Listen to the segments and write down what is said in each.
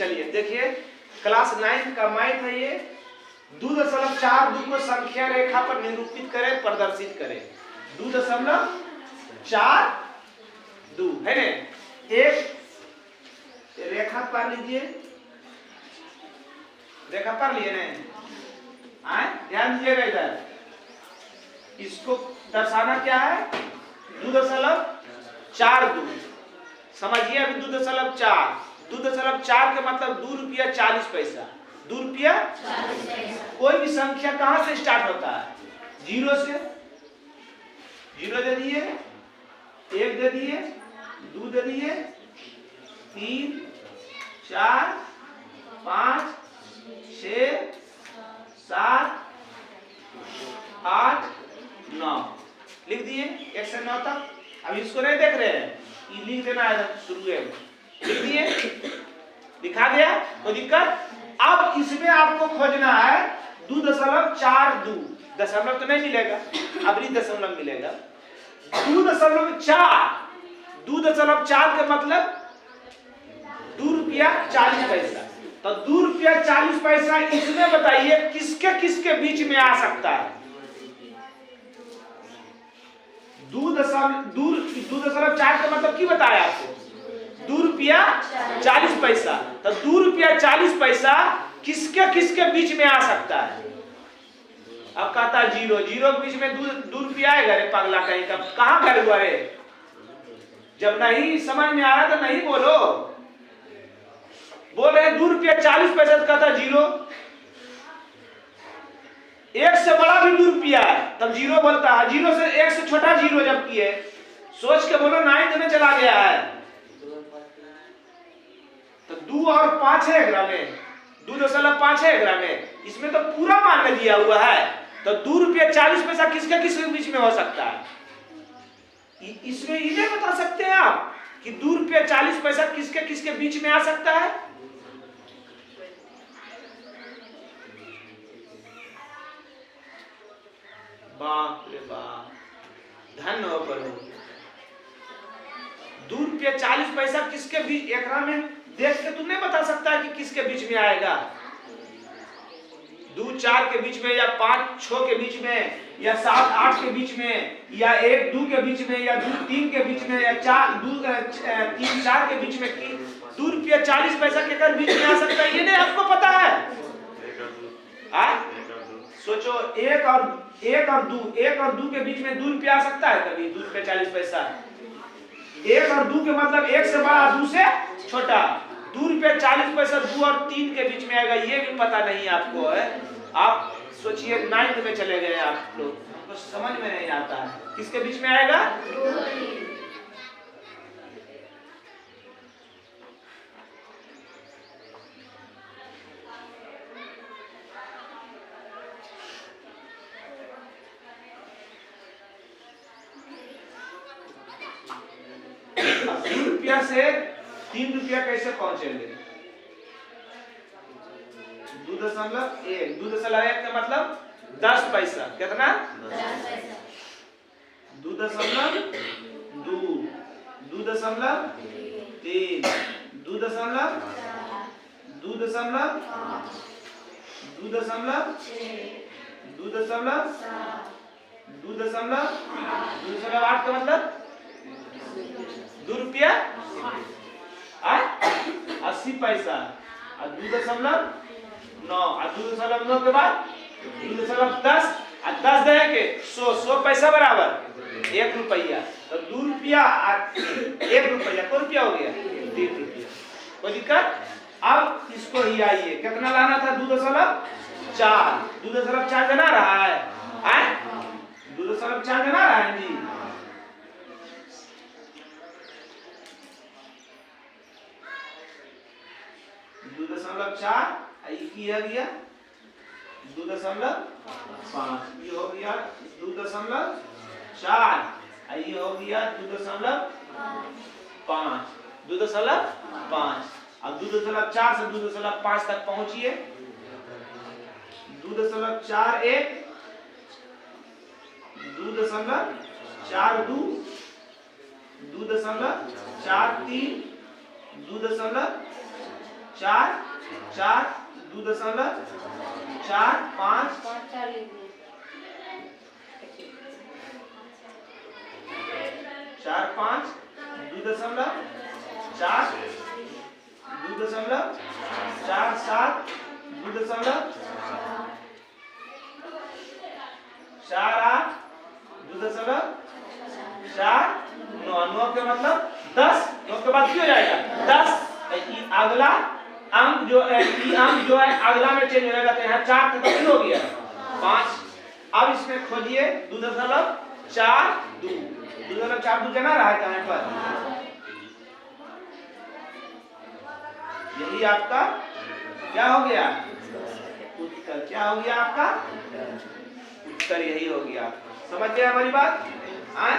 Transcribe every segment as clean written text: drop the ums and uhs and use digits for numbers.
चलिए देखिए, क्लास 9 का मैथ है ये। 2.42 को संख्या रेखा पर निरूपित करें, प्रदर्शित करें। 2.42 है ना। एक रेखा पर लीजिए, रेखा पर लिए ना, ध्यान दीजिएगा इधर। इसको दर्शाना क्या है, 2.42 समझिए। अभी 2.4, 2.4 का मतलब 2 रुपया 40 पैसा। 2 रुपया कोई भी संख्या कहां से स्टार्ट होता है, 0 से। 0 दे दिए, 1 दे दिए, 2 दे दिए, 3, 4, 5, 6, 7, 8, 9 लिख दिए, 1 से 9 तक। अब इसको नहीं देख रहे हैं, ये लिख देना है शुरू में, लिख दिए, लिखा गया, कोई दिक्कत। अब इसमें आपको खोजना है 2.42, दशमलव तो नहीं मिलेगा, अबरी दशमलव मिलेगा। 2.4, 2.4 का मतलब 2 रुपया 40 पैसा। तो 2 रुपया 40 पैसा इसमें बताइए किसके किसके बीच में आ सकता है। 2.4 का मतलब की बताया आपको, 2 रुपया 40 पैसा। तो 2 रुपया 40 पैसा किसके किसके बीच में आ सकता है। अब कहता है 0 के बीच में 2 रुपया आएगा रे पागला कहीं का, कहां गए हुआ रे। जब नहीं समझ में आ रहा तो नहीं बोलो, बोल रहे 2 रुपया 40 पैसा, तो कहता 0। 1 से बड़ा भी 2 रुपया है तब 0 बोलता है। 0 से 1 से छोटा 0 जब किए, सोच के बोलो 9 में चला गया है। तो 2 और 5 है एकरा में, 2.5 है एकरा में, इसमें तो पूरा मान दिया हुआ है। तो 2 रुपया 40 पैसा किसके किसके बीच में हो सकता है। इसमें ये बता सकते हैं आप कि 2 रुपया 40 पैसा किसके किसके बीच में आ सकता है। बाप रे बाप, धन्य हो प्रभु। 2 रुपया 40 पैसा किसके बीच, एकरा में देख के तू नहीं बता सकता कि किसके बीच में आएगा। 2-4 के बीच में, या 5-6 के बीच में, या 7-8 के बीच में, या 1-2 के बीच में, या 2-3 के बीच में, या 3-4 के बीच में। 2 रुपया 40 पैसा के बीच में आ सकता है, ये नहीं आपको पता है। सोचो, 1 और 2 के बीच में 2 रुपया आ सकता है कभी। 2 रुपया 40 पैसा, 1 और 2 के मतलब 1 से बड़ा 2 से छोटा। 2 रुपया 40 पैसा 2 और 3 के बीच में आएगा, ये भी पता नहीं आपको है। आप सोचिए 9 में चले गए आप लोग, तो समझ में नहीं आता है किसके बीच में आएगा। से 3 रुपया कैसे पहुंचेंगे। 2.1, 2.1 का मतलब 10 पैसा, कितना 2.2, 2.3, 2.5, 2.8 का मतलब 2 रुपया 80 पैसा, और 2.9, और 2.9 के बाद 2.10, और 10 दे के 100 पैसा बराबर 1 रुपया। तो 2 रुपया और 1 रुपया, कोई रुपया हो गया 3 रुपया। कोई दिक्कत। अब इसको ही आइए, कितना लाना था, 2.4, 2.4 देना रहा है, 2.4 देना रहा है जी। 2.4 किया गया 2.5, ये हो गया 2.4, ये हो गया 2.5, 2.5। अब 2.4 से 2.5 तक पहुंचिए। 2.41, 2.42, 2.43, 2.44, 4 4 2.4 5 4 5 2.4 2.4 7 2.4 4 8 2.4 9 9 के मतलब 10 9 के बाद क्यों जाएगा 10 अगला अंक जो है अंक जो है अगला में चेंज हो जाएगा तो यहाँ 4 तक हो गया 5 अब इसमें खोजिए 2.4 2.4 जना रहा है कहाँ पर यही आपका क्या हो गया उत्तर क्या हो गया आपका उत्तर यही हो गया समझ गए हमारी बात आए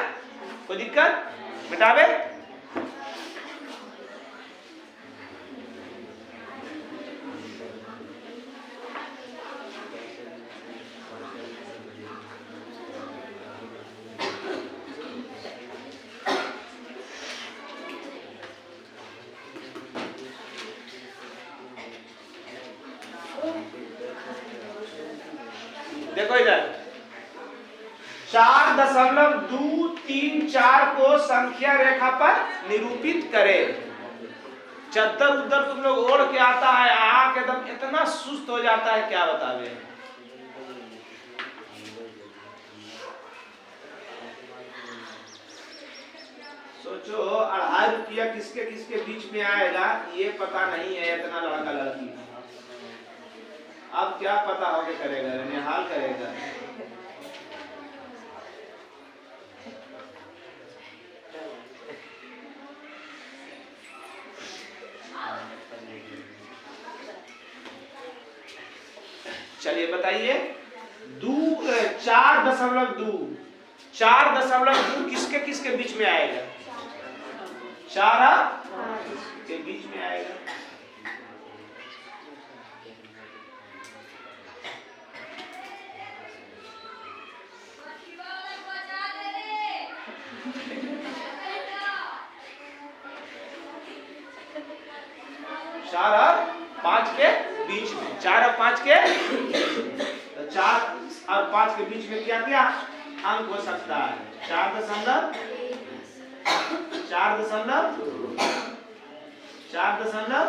कोई दिक्कत मिटावे देखो इधर 4.234 को संख्या रेखा पर निरूपित करें चद्दर उधर तुम लोग ओढ़ के आता है आके एकदम इतना सुस्त हो जाता है क्या बतावे सोचो 2.5 रुपया किसके किसके बीच में आएगा ये पता नहीं है इतना लड़का लड़की अब क्या पता हो के करेगा निहाल करेगा चलिए बताइए 4.2 किसके किसके बीच में आएगा 4 के बीच में आएगा चार और 5 के बीच में 4 और 5 के तो 4 और 5 के बीच में क्या क्या अंक हो सकता है 4 दशमलव 4 दशमलव 4 दशमलव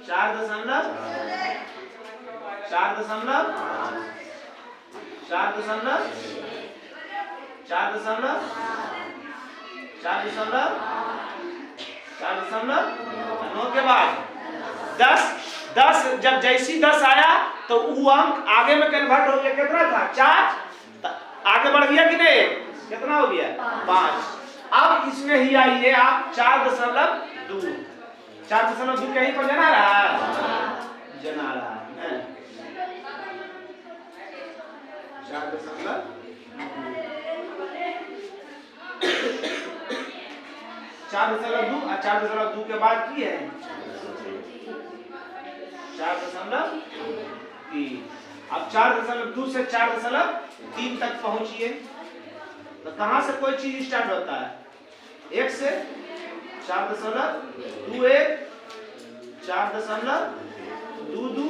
4 दशमलव 4 दशमलव 4 दशमलव 4 दशमलव 4 दशमलव 4 दशमलव 9 के बाद 10 जब जैसी 10 आया तो वो अंक आगे में कन्वर्ट हो गया कितना था 4 आगे बढ़ गया कि नहीं कितना हो गया 5 अब इसमें ही आइए आप 4.2 कहीं पर जना रहा है 4.2 के बाद की है 4.3 अब 4.2 से 4.3 तक पहुंचिए तो कहां से कोई चीज स्टार्ट होता है 1 से 4.21 4.22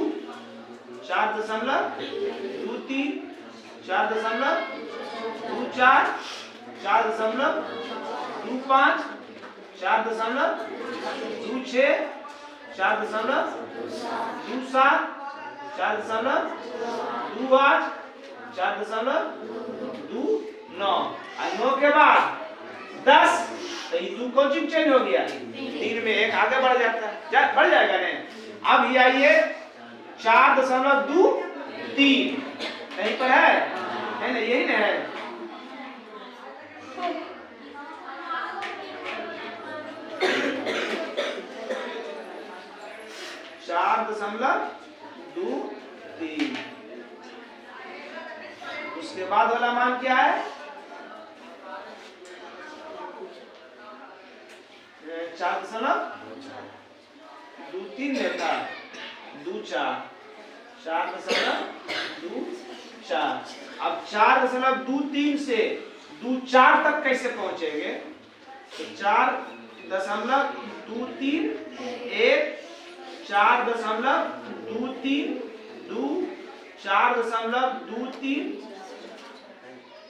4.23 4.24 4.25 4.26 4.27 4.28 4.29 9 के बाद 10 तो ये 2 कौन चीज चेंज हो गया 3 में एक आगे बढ़ जाता है बढ़ जाएगा नहीं अब ये आइए 4.23 कहीं पर है ना यही ना है 4.23 उसके बाद वाला मान क्या है 4.23 लेता 2.4 4.24 अब 4.23 से 2.4 तक कैसे पहुंचेंगे तो 4 4.23 1 4.23 2 4.23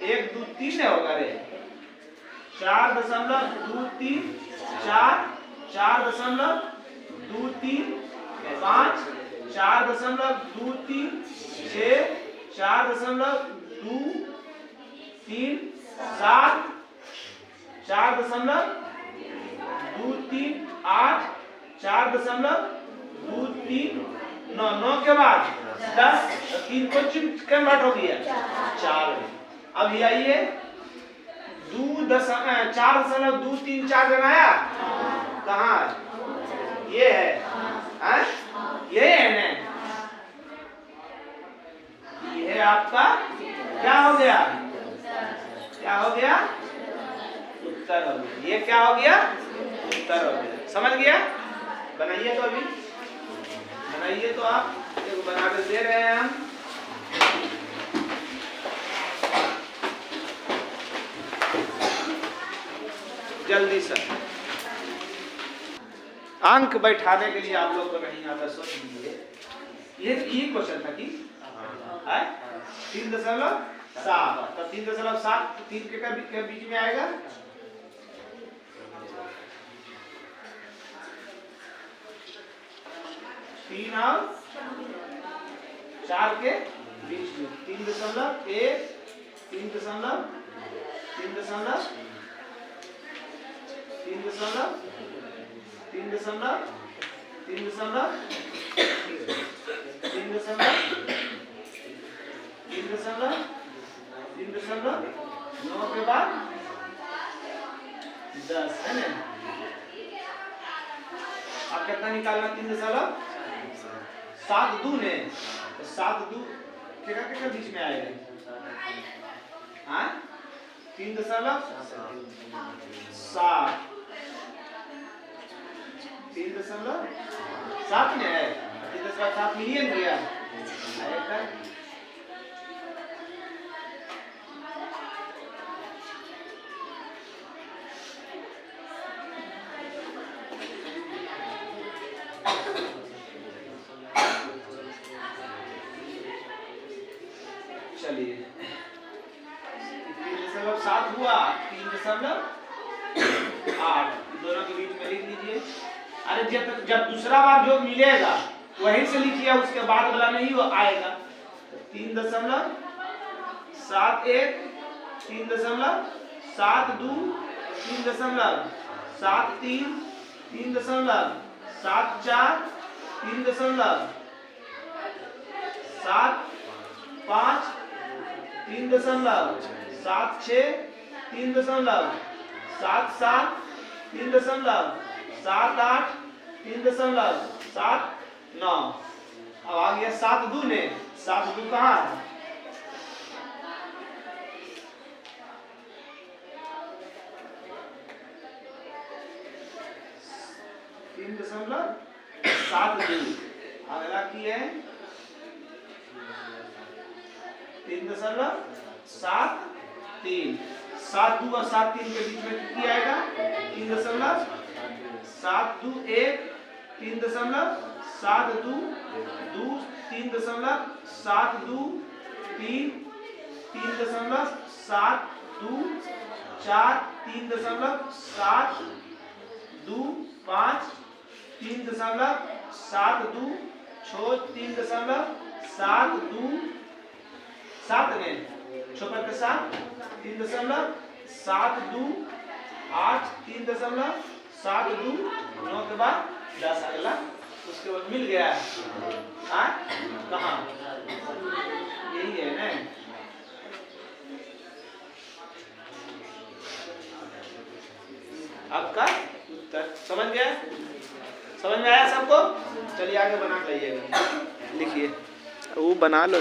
1 2 3 है होगा रे 4.23 4 4.23 5 4.23 6 4.23 7 4.23 8 4.23 9 9 के बाद 10 3 को कन्वर्ट हो गया 4 में। अब ये आइए 4.23 4 बनाया कहाँ है ये है ये है ना ये है आपका क्या हो गया उत्तर हो गया ये क्या हो गया उत्तर हो गया। समझ गया बनाइए तो अभी बनाइए तो आप देखो बना के दे रहे हैं हम जल्दी से अंक बैठाने के लिए आप लोग को नहीं आता सोच लीजिए ये क्वेश्चन था कि 3.7 तब 3.7 3 के बीच में आएगा 3 और 4 के बीच में 3.1 3.3 9 के बाद 10 है ना आप कितना निकालना 3.7 2 ने तो 7 2 के बीच में आएगा 3.7 3.7 में है 3.7 मिलियन गया चलिए 3.7 हुआ 3.8 दोनों के बीच में लिख लीजिए। अरे जब दूसरा बार जो मिलेगा वहीं से लिखिए उसके बाद वाला नहीं वो आएगा 3.71 3.72 3.73 3.74 3.75 3.76 3.77 3.78 3.79 अब आ गया 7 2 ने 7 2 कहाँ है 3.72 अगला की है 3.73 7 2 और 7 3 के बीच में कितना आएगा 3.721 3.72 2 3.72 3 3.72 4 3.72 5 3.72 6 3.72 7 में छोपर के साथ 3.72 8 3.72 9 के बाद 10 अगला उसके बाद मिल गया कहाँ यही है ना आपका उत्तर समझ में आया सबको चलिए आगे बना लाइएगा लिखिए वो बना लो।